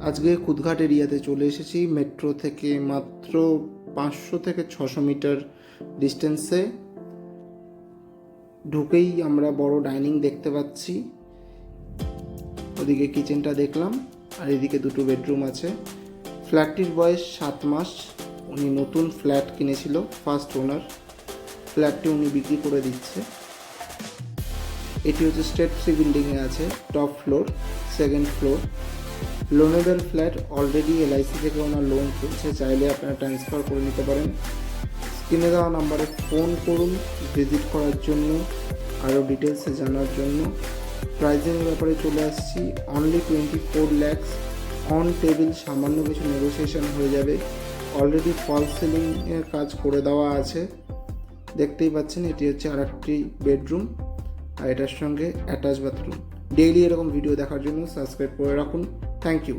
আজকে খুদঘাট এরিয়াতে চলে এসেছি। মেট্রো থেকে মাত্র 500 থেকে 600 মিটার ডিস্টেন্সে ঢুকেই আমরা বড় ডাইনিং দেখতে পাচ্ছি। ওদিকে কিচেনটা দেখলাম, আর এদিকে দুটো বেডরুম আছে। ফ্ল্যাটটির বয়স 7 মাস। উনি নতুন ফ্ল্যাট কিনেছিল, ফার্স্ট ওনার। ফ্ল্যাটটি উনি বিক্রি করে দিচ্ছে। এটি হচ্ছে স্টেট 3 বিল্ডিংয়ে আছে, top floor, second floor. Loanable flat. Already LIC থেকে ওনার লোন চলছে, চাইলে আপনারা ট্রান্সফার করে নিতে পারেন। স্ক্রিনে দেওয়া নাম্বারে ফোন করুন ভিজিট করার জন্য, আরও ডিটেলসে জানার জন্য। প্রাইসিংয়ের ব্যাপারে চলে আসছি, অনলি 24 lakhs অন টেবিল। সামান্য কিছু নেগোসিয়েশন হয়ে যাবে। অলরেডি ফল সিলিংয়ের কাজ করে দেওয়া আছে, দেখতেই পাচ্ছেন। এটি হচ্ছে আর একটি বেডরুম, আর এটার সঙ্গে অ্যাটাচ বাথরুম। ডেইলি এরকম ভিডিও দেখার জন্য সাবস্ক্রাইব করে রাখুন। Thank you.